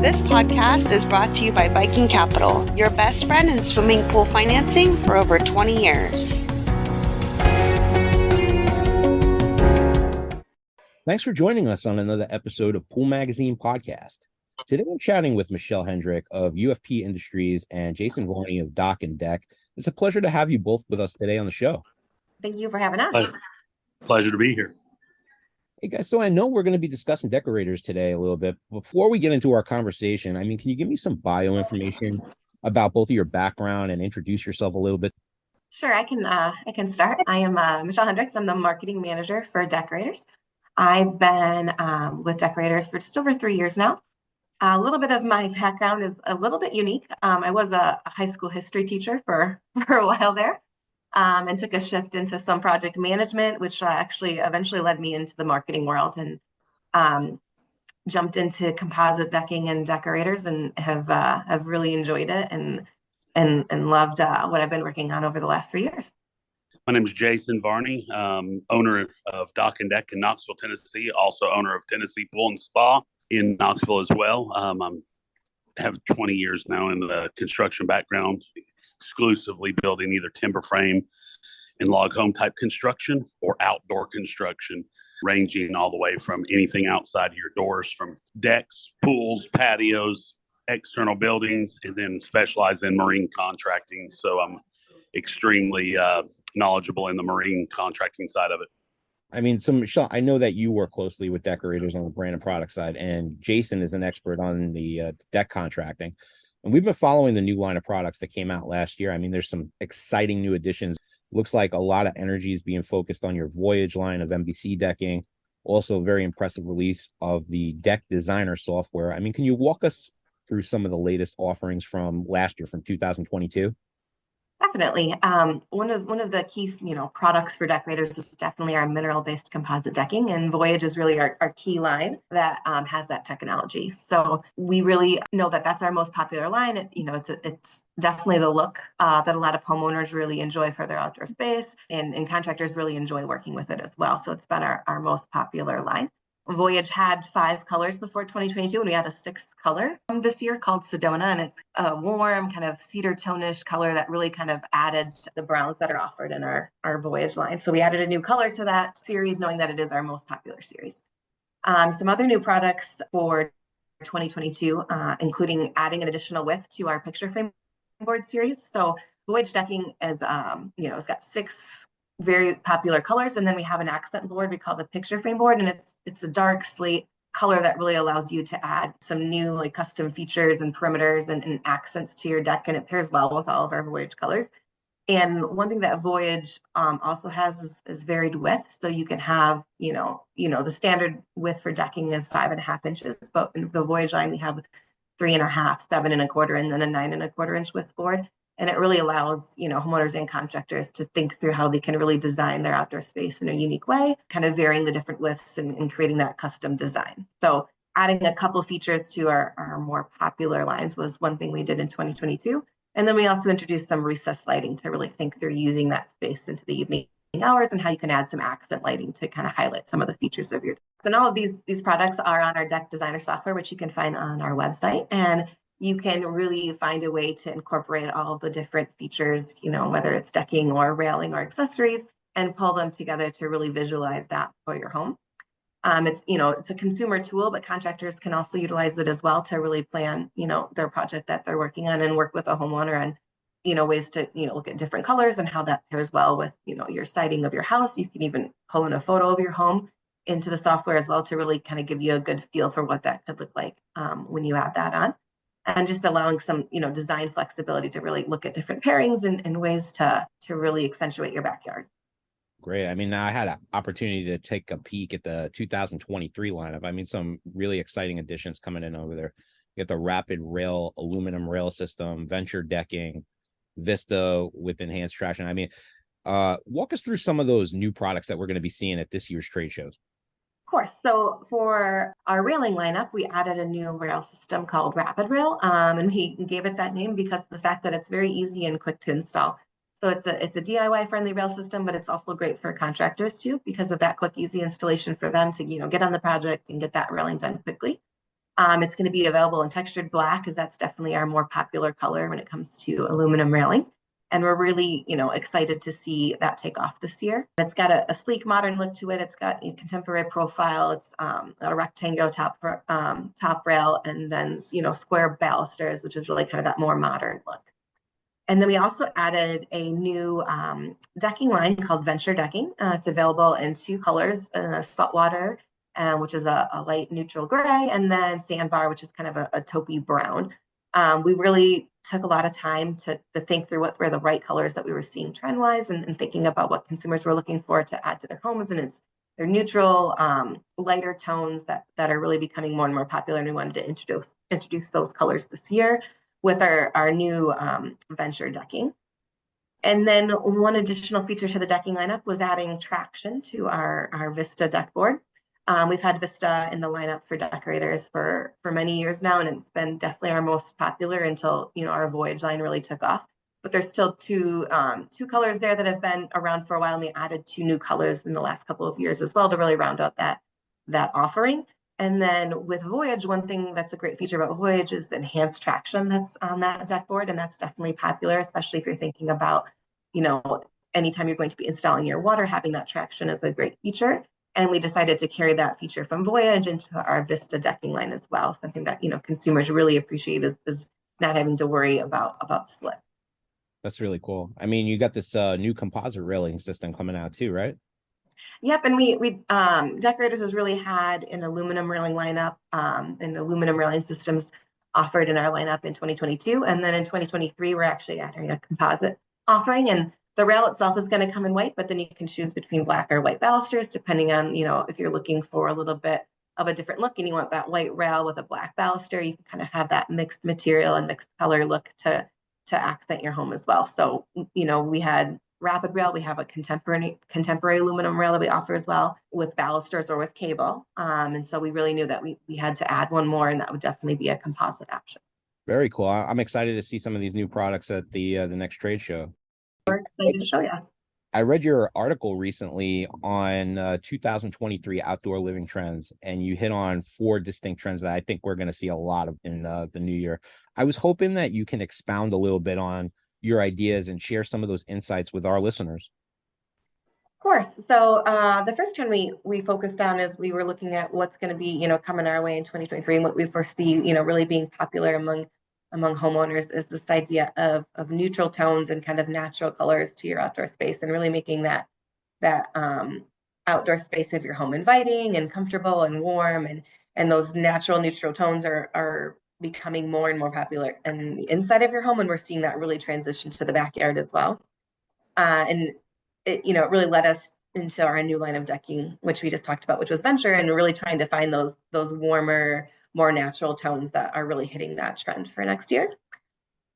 This podcast is brought to you by Viking Capital, your best friend in swimming pool financing for over 20 years. Thanks for joining us on another episode of Pool Magazine Podcast. Today I'm chatting with Michelle Hendrick of UFP Industries and Jason Varney of Dock and Deck. It's a pleasure to have you both with us today on the show. Thank you for having us. Pleasure to be here. Hey guys, so I know we're going to be discussing Deckorators today a little bit. Before we get into our conversation, can you give me some bio information about both of your background and introduce yourself a little bit? Sure, I can start. I am Michelle Hendricks. I'm the marketing manager for Deckorators. I've been with Deckorators for just over 3 years now. A little bit of my background is a little bit unique. I was a high school history teacher for a while there. And took a shift into some project management, which actually eventually led me into the marketing world, and jumped into composite decking and Deckorators, and have really enjoyed it and loved what I've been working on over the last 3 years. My name is Jason Varney, owner of Dock and Deck in Knoxville, Tennessee, also owner of Tennessee Pool and Spa in Knoxville as well. I have 20 years now in the construction background, exclusively building either timber frame and log home type construction or outdoor construction, ranging all the way from anything outside of your doors, from decks, pools, patios, external buildings, and then specialize in marine contracting. So I'm extremely knowledgeable in the marine contracting side of it. So Michelle, I know that you work closely with Deckorators on the brand and product side, and Jason is an expert on the deck contracting. And we've been following the new line of products that came out last year. There's some exciting new additions. Looks like a lot of energy is being focused on your Voyage line of MBC decking. Also, a very impressive release of the Deck Designer software. Can you walk us through some of the latest offerings from last year, from 2022? Definitely. One of the key, products for Deckorators is definitely our mineral-based composite decking, and Voyage is really our key line that has that technology. So we really know that that's our most popular line. It's definitely the look that a lot of homeowners really enjoy for their outdoor space, and contractors really enjoy working with it as well. So it's been our most popular line. Voyage had 5 colors before 2022, and we had a 6th color this year called Sedona, and it's a warm kind of cedar tone-ish color that really kind of added to the browns that are offered in our Voyage line. So we added a new color to that series, knowing that it is our most popular series. Some other new products for 2022, including adding an additional width to our picture frame board series. So Voyage decking is, it's got 6 very popular colors, and then we have an accent board we call the picture frame board, and it's a dark slate color that really allows you to add some new custom features and perimeters and accents to your deck, and it pairs well with all of our Voyage colors. And one thing that Voyage also has is varied width, so you can have the standard width for decking is 5.5 inches, but in the Voyage line we have 3.5, 7.25, and then a 9.25 inch width board. And it really allows, homeowners and contractors to think through how they can really design their outdoor space in a unique way, kind of varying the different widths and creating that custom design. So adding a couple features to our more popular lines was one thing we did in 2022. And then we also introduced some recessed lighting to really think through using that space into the evening hours and how you can add some accent lighting to kind of highlight some of the features of your deck. And all of these products are on our Deck Designer software, which you can find on our website. And you can really find a way to incorporate all of the different features, whether it's decking or railing or accessories, and pull them together to really visualize that for your home. It's a consumer tool, but contractors can also utilize it as well to really plan, their project that they're working on and work with a homeowner on, ways to, look at different colors and how that pairs well with, your siding of your house. You can even pull in a photo of your home into the software as well to really kind of give you a good feel for what that could look like when you add that on. And just allowing some, design flexibility to really look at different pairings and ways to really accentuate your backyard. Great. Now I had an opportunity to take a peek at the 2023 lineup. Some really exciting additions coming in over there. You get the Rapid Rail aluminum rail system, Venture decking, Vista with enhanced traction. Walk us through some of those new products that we're going to be seeing at this year's trade shows. Of course. So for our railing lineup, we added a new rail system called Rapid Rail, and we gave it that name because of the fact that it's very easy and quick to install. So it's a DIY friendly rail system, but it's also great for contractors too because of that quick, easy installation for them to get on the project and get that railing done quickly. It's going to be available in textured black, because that's definitely our more popular color when it comes to aluminum railing. And we're really, excited to see that take off this year. It's got a sleek, modern look to it. It's got a contemporary profile. It's a rectangular top rail, and then, square balusters, which is really kind of that more modern look. And then we also added a new decking line called Venture Decking. It's available in 2 colors, saltwater, which is a light neutral gray, and then sandbar, which is kind of a taupey brown. We really took a lot of time to think through what were the right colors that we were seeing trend-wise, and thinking about what consumers were looking for to add to their homes. And they're neutral, lighter tones that are really becoming more and more popular. And we wanted to introduce those colors this year with our new Venture decking. And then one additional feature to the decking lineup was adding traction to our Vista deck board. We've had Vista in the lineup for Deckorators for many years now, and it's been definitely our most popular until our Voyage line really took off. But there's still two colors there that have been around for a while, and we added 2 new colors in the last couple of years as well to really round out that offering. And then with Voyage, one thing that's a great feature about Voyage is the enhanced traction that's on that deck board, and that's definitely popular, especially if you're thinking about, anytime you're going to be installing your water, having that traction is a great feature. And we decided to carry that feature from Voyage into our Vista decking line as well. Something that consumers really appreciate is not having to worry about slip. That's really cool. I mean, you got this new composite railing system coming out too, right? Yep, and we Deckorators has really had an aluminum railing lineup, and aluminum railing systems offered in our lineup in 2022, and then in 2023 we're actually adding a composite offering. And the rail itself is going to come in white, but then you can choose between black or white balusters, depending on, if you're looking for a little bit of a different look and you want that white rail with a black baluster, you can kind of have that mixed material and mixed color look to accent your home as well. So, we had rapid rail, we have a contemporary aluminum rail that we offer as well, with balusters or with cable. And so we really knew that we had to add one more, and that would definitely be a composite option. Very cool. I'm excited to see some of these new products at the next trade show. We're excited to show you. I read your article recently on 2023 outdoor living trends, and you hit on 4 distinct trends that I think we're going to see a lot of in the new year. I was hoping that you can expound a little bit on your ideas and share some of those insights with our listeners. Of course. So the first trend we focused on is we were looking at what's going to be coming our way in 2023, and what we foresee really being popular among homeowners is this idea of neutral tones and kind of natural colors to your outdoor space, and really making that outdoor space of your home inviting and comfortable and warm, and those natural neutral tones are becoming more and more popular in the inside of your home, and we're seeing that really transition to the backyard as well. And it really led us into our new line of decking, which we just talked about, which was Venture, and really trying to find those warmer, more natural tones that are really hitting that trend for next year.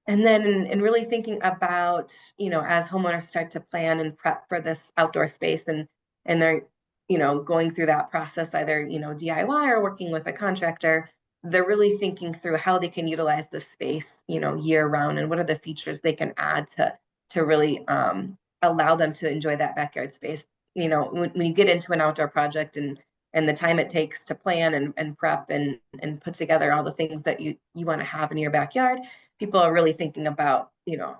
And then in really thinking about, as homeowners start to plan and prep for this outdoor space, and they're, going through that process, either, DIY or working with a contractor, they're really thinking through how they can utilize this space, year round, and what are the features they can add to really allow them to enjoy that backyard space. When you get into an outdoor project and the time it takes to plan and prep and put together all the things that you want to have in your backyard, people are really thinking about,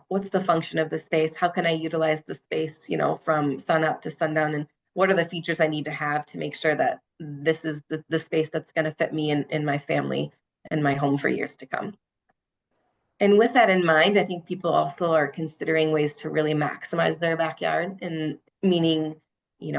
what's the function of the space? How can I utilize the space, from sun up to sundown? And what are the features I need to have to make sure that this is the space that's going to fit me and my family and my home for years to come? And with that in mind, I think people also are considering ways to really maximize their backyard, and meaning,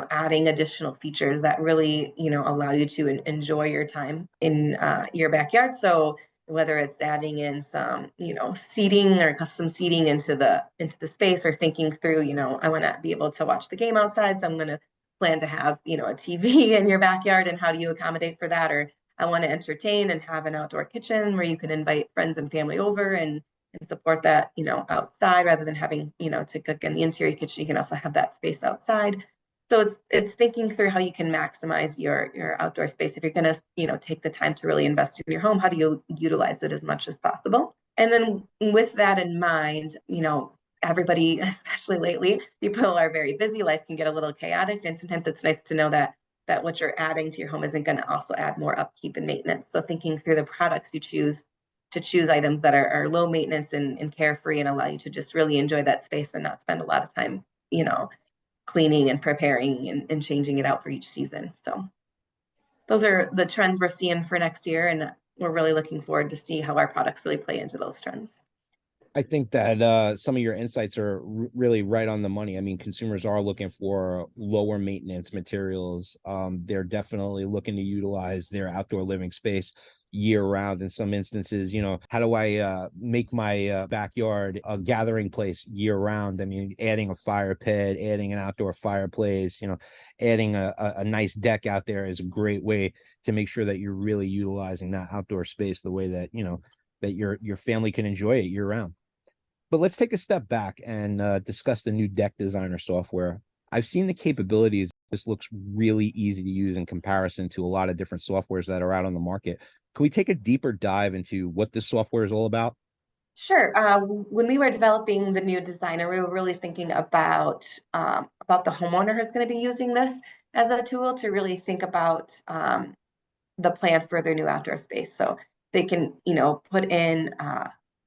adding additional features that really, allow you to enjoy your time in your backyard. So whether it's adding in some, seating or custom seating into the space, or thinking through, I want to be able to watch the game outside, so I'm going to plan to have, a TV in your backyard, and how do you accommodate for that? Or I want to entertain and have an outdoor kitchen where you can invite friends and family over and support that, outside, rather than having, to cook in the interior kitchen. You can also have that space outside. So it's thinking through how you can maximize your outdoor space. If you're going to, take the time to really invest in your home, how do you utilize it as much as possible? And then with that in mind, everybody, especially lately, people are very busy. Life can get a little chaotic, and sometimes it's nice to know that that what you're adding to your home isn't going to also add more upkeep and maintenance. So thinking through the products you choose, to choose items that are low maintenance and carefree and allow you to just really enjoy that space and not spend a lot of time, cleaning and preparing and changing it out for each season. So those are the trends we're seeing for next year, and we're really looking forward to see how our products really play into those trends. I think that some of your insights are really right on the money. I mean, consumers are looking for lower maintenance materials. They're definitely looking to utilize their outdoor living space year round. In some instances, how do I make my backyard a gathering place year round? I mean, adding a fire pit, adding an outdoor fireplace, adding a nice deck out there is a great way to make sure that you're really utilizing that outdoor space the way that, that your family can enjoy it year round. But let's take a step back and discuss the new Deck Designer software. I've seen the capabilities. This looks really easy to use in comparison to a lot of different softwares that are out on the market. Can we take a deeper dive into what this software is all about? Sure. When we were developing the new designer, we were really thinking about the homeowner who's going to be using this as a tool to really think about the plan for their new outdoor space. So they can, put in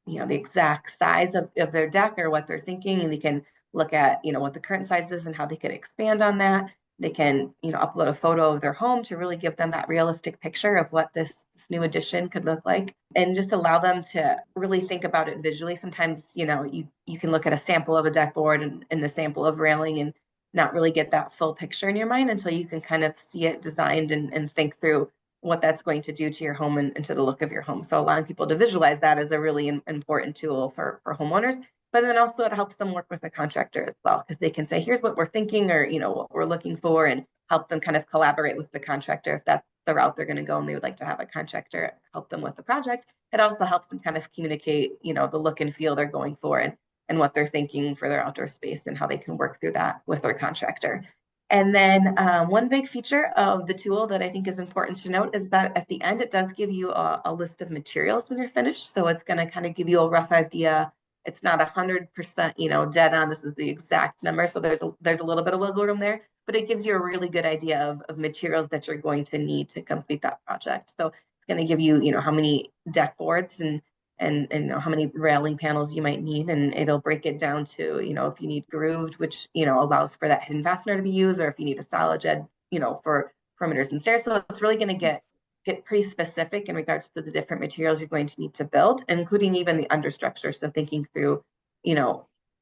the exact size of their deck or what they're thinking, and they can look at, what the current size is and how they could expand on that. They can, upload a photo of their home to really give them that realistic picture of what this new addition could look like, and just allow them to really think about it visually. Sometimes, you can look at a sample of a deck board and a sample of railing and not really get that full picture in your mind until you can kind of see it designed and think through what that's going to do to your home and to the look of your home. So allowing people to visualize that is a really important tool for homeowners. But then also it helps them work with a contractor as well, because they can say, here's what we're thinking, or, what we're looking for, and help them kind of collaborate with the contractor if that's the route they're going to go and they would like to have a contractor help them with the project. It also helps them kind of communicate, the look and feel they're going for and what they're thinking for their outdoor space and how they can work through that with their contractor. And then one big feature of the tool that I think is important to note is that at the end, it does give you a list of materials when you're finished. So it's going to kind of give you a rough idea. It's not 100%, dead on. This is the exact number. So there's a little bit of wiggle room there, but it gives you a really good idea of materials that you're going to need to complete that project. So it's going to give you, how many deck boards and how many railing panels you might need, and it'll break it down to, if you need grooved, which, allows for that hidden fastener to be used, or if you need a solid edge, for perimeters and stairs. So it's really going to get pretty specific in regards to the different materials you're going to need to build, including even the understructure. So thinking through,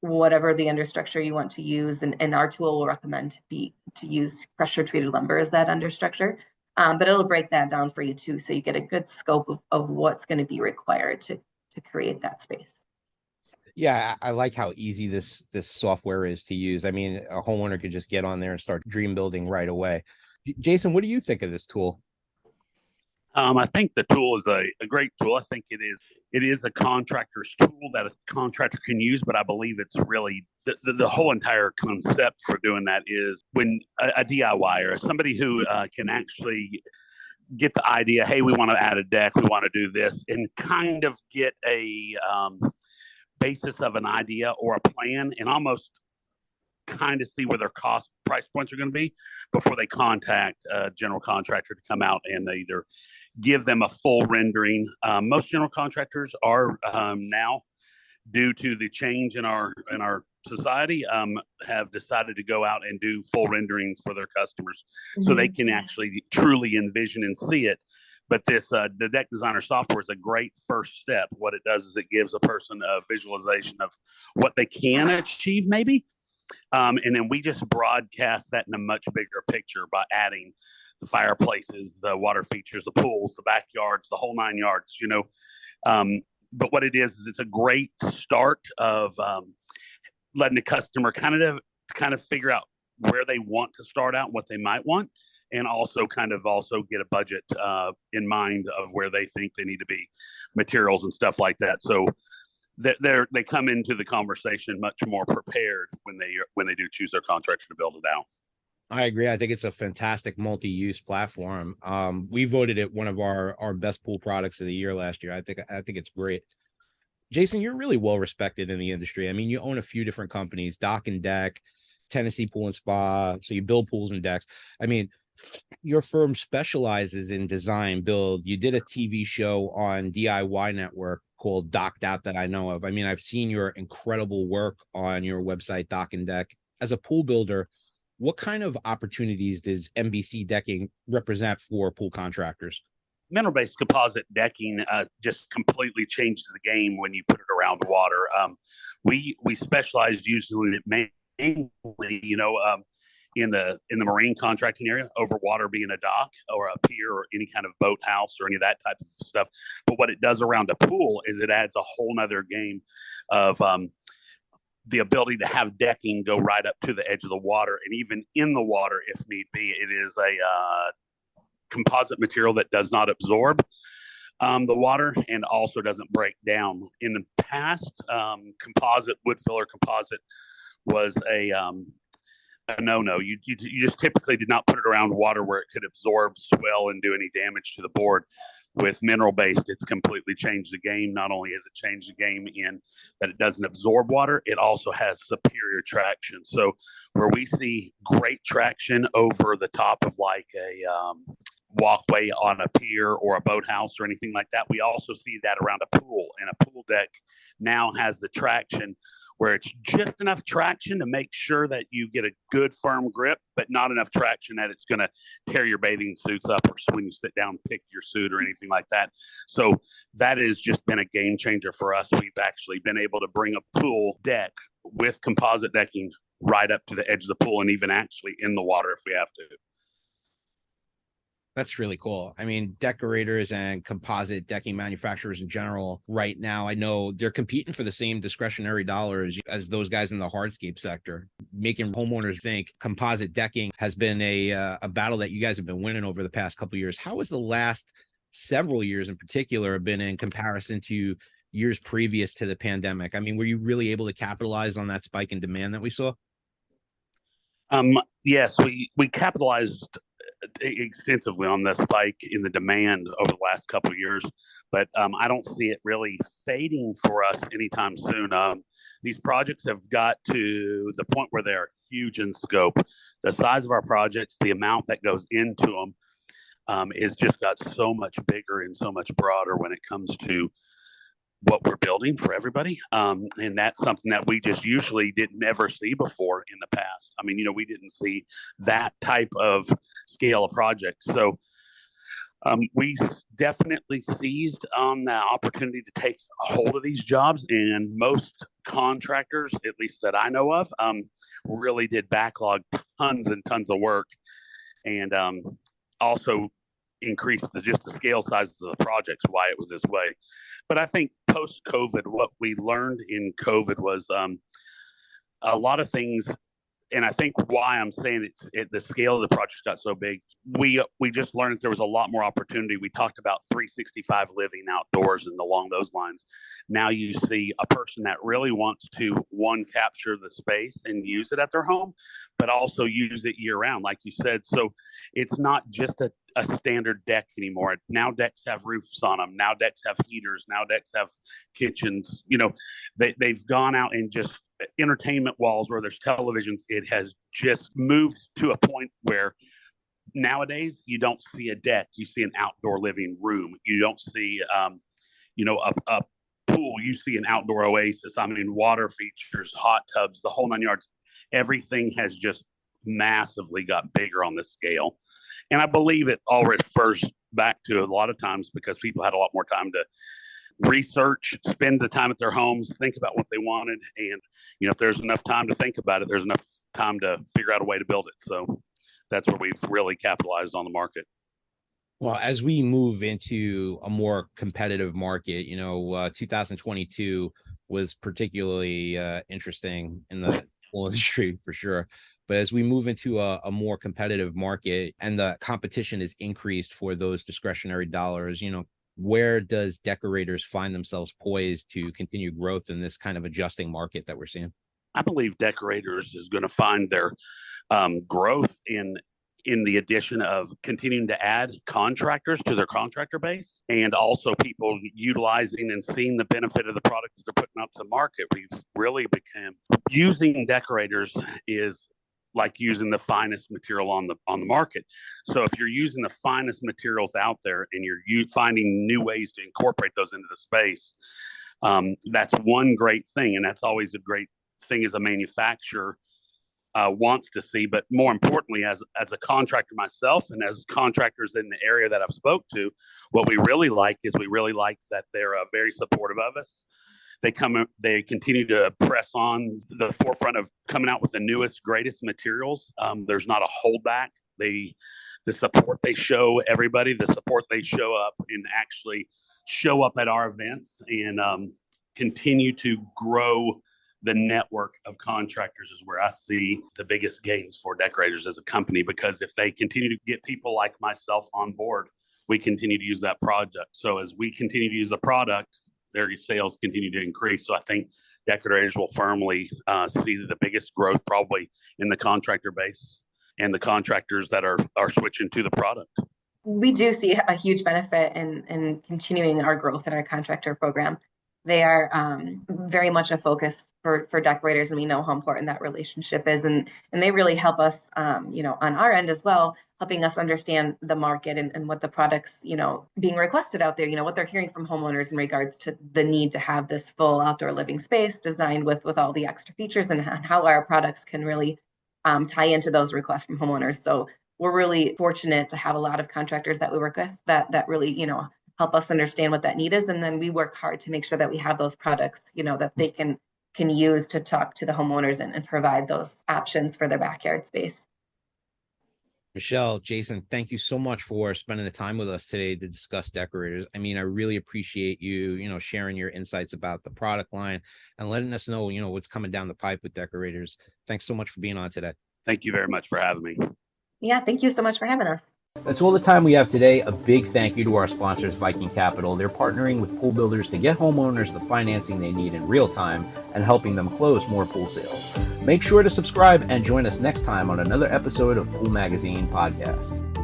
whatever the understructure you want to use, and our tool will recommend to use pressure treated lumber as that understructure. But it'll break that down for you too, so you get a good scope of what's going to be required to create that space. Yeah, I like how easy this software is to use. I mean, a homeowner could just get on there and start dream building right away. Jason, what do you think of this tool? I think the tool is a great tool. I think it is a contractor's tool that a contractor can use, but I believe it's really the whole entire concept for doing that is when a DIYer, somebody who can actually get the idea, hey, we want to add a deck, we want to do this, and kind of get a basis of an idea or a plan, and almost kind of see where their price points are going to be before they contact a general contractor to come out and either give them a full rendering. Most general contractors are now, due to the change in our society, have decided to go out and do full renderings for their customers, so they can actually truly envision and see it. But the Deck Designer software is a great first step. What it does is it gives a person a visualization of what they can achieve, maybe. And then we just broadcast that in a much bigger picture by adding the fireplaces, the water features, the pools, the backyards, the whole 9 yards, But what it is it's a great start of letting the customer kind of figure out where they want to start out, what they might want, and also get a budget in mind of where they think they need to be, materials and stuff like that. So they come into the conversation much more prepared when they do choose their contractor to build it out. I agree. I think it's a fantastic multi-use platform. We voted it one of our best pool products of the year last year. I think it's great. Jason, you're really well respected in the industry. I mean, you own a few different companies, Dock and Deck, Tennessee Pool and Spa. So you build pools and decks. I mean, Your firm specializes in design build. You did a TV show on DIY Network called Docked Out that I know of. I mean, I've seen your incredible work on your website, Dock and Deck. As a pool builder, what kind of opportunities does MBC decking represent for pool contractors? Mineral-based composite decking just completely changes the game when you put it around water. We specialize usually mainly, in the marine contracting area, over water, being a dock or a pier or any kind of boathouse or any of that type of stuff. But what it does around a pool is it adds a whole nother game of the ability to have decking go right up to the edge of the water, and even in the water if need be. It is a composite material that does not absorb the water and also doesn't break down. In the past, wood filler composite was a no-no. You just typically did not put it around water where it could absorb, swell, and do any damage to the board. With mineral-based, it's completely changed the game. Not only has it changed the game in that it doesn't absorb water, it also has superior traction. So where we see great traction over the top of like a walkway on a pier or a boathouse or anything like that, we also see that around a pool. And a pool deck now has the traction where it's just enough traction to make sure that you get a good firm grip, but not enough traction that it's going to tear your bathing suits up or when you sit down, pick your suit or anything like that. So that has just been a game changer for us. We've actually been able to bring a pool deck with composite decking right up to the edge of the pool and even actually in the water if we have to. That's really cool. I mean, Deckorators and composite decking manufacturers in general right now, I know they're competing for the same discretionary dollars as those guys in the hardscape sector, making homeowners think composite decking has been a battle that you guys have been winning over the past couple of years. How has the last several years in particular been in comparison to years previous to the pandemic? I mean, were you really able to capitalize on that spike in demand that we saw? Yes, we capitalized extensively on the spike in the demand over the last couple of years, but I don't see it really fading for us anytime soon. These projects have got to the point where they're huge in scope. The size of our projects, the amount that goes into them, is just got so much bigger and so much broader when it comes to what we're building for everybody. And that's something that we just usually didn't ever see before in the past. I mean, we didn't see that type of scale of project. So we definitely seized on the opportunity to take hold of these jobs, and most contractors, at least that I know of, really did backlog tons and tons of work, and also increased just the scale sizes of the projects, why it was this way. But I think post-COVID, what we learned in COVID was a lot of things, and I think why I'm saying the scale of the project got so big, we just learned that there was a lot more opportunity. We talked about 365 living outdoors and along those lines. Now you see a person that really wants to, one, capture the space and use it at their home, but also use it year round, like you said. So it's not just a standard deck anymore. Now decks have roofs on them. Now decks have heaters. Now decks have kitchens. They've gone out and just entertainment walls where there's televisions. It has just moved to a point where nowadays you don't see a deck. You see an outdoor living room. You don't see, a pool. You see an outdoor oasis. I mean, water features, hot tubs, the whole 9 yards. Everything has just massively got bigger on this scale. And I believe it all refers back to a lot of times because people had a lot more time to research, spend the time at their homes, think about what they wanted. And, if there's enough time to think about it, there's enough time to figure out a way to build it. So that's where we've really capitalized on the market. Well, as we move into a more competitive market, 2022 was particularly interesting in the pool industry for sure. But as we move into a more competitive market and the competition is increased for those discretionary dollars, where does Deckorators find themselves poised to continue growth in this kind of adjusting market that we're seeing? I believe Deckorators is going to find their growth in the addition of continuing to add contractors to their contractor base, and also people utilizing and seeing the benefit of the products that they're putting up to market. We've really become using Deckorators is like using the finest material on the market. So if you're using the finest materials out there and you're finding new ways to incorporate those into the space, that's one great thing, and that's always a great thing as a manufacturer wants to see. But more importantly, as a contractor myself and as contractors in the area that I've spoke to, what we really like that they're very supportive of us. They continue to press on the forefront of coming out with the newest, greatest materials. There's not a holdback. The support they show everybody, the support they show up and actually show up at our events and continue to grow the network of contractors is where I see the biggest gains for Deckorators as a company, because if they continue to get people like myself on board, we continue to use that product. So as we continue to use the product, their sales continue to increase. So I think Deckorators will firmly see the biggest growth probably in the contractor base and the contractors that are switching to the product. We do see a huge benefit in continuing our growth in our contractor program. They are very much a focus for Deckorators, and we know how important that relationship is. And they really help us, on our end as well, helping us understand the market and what the products, being requested out there, what they're hearing from homeowners in regards to the need to have this full outdoor living space designed with all the extra features, and how our products can really tie into those requests from homeowners. So we're really fortunate to have a lot of contractors that we work with that really, help us understand what that need is. And then we work hard to make sure that we have those products, that they can use to talk to the homeowners and provide those options for their backyard space. Michelle, Jason, thank you so much for spending the time with us today to discuss Deckorators. I mean, I really appreciate you, sharing your insights about the product line and letting us know, what's coming down the pipe with Deckorators. Thanks so much for being on today. Thank you very much for having me. Yeah, thank you so much for having us. That's all the time we have today. A big thank you to our sponsors, Viking Capital. They're partnering with pool builders to get homeowners the financing they need in real time and helping them close more pool sales. Make sure to subscribe and join us next time on another episode of Pool Magazine Podcast.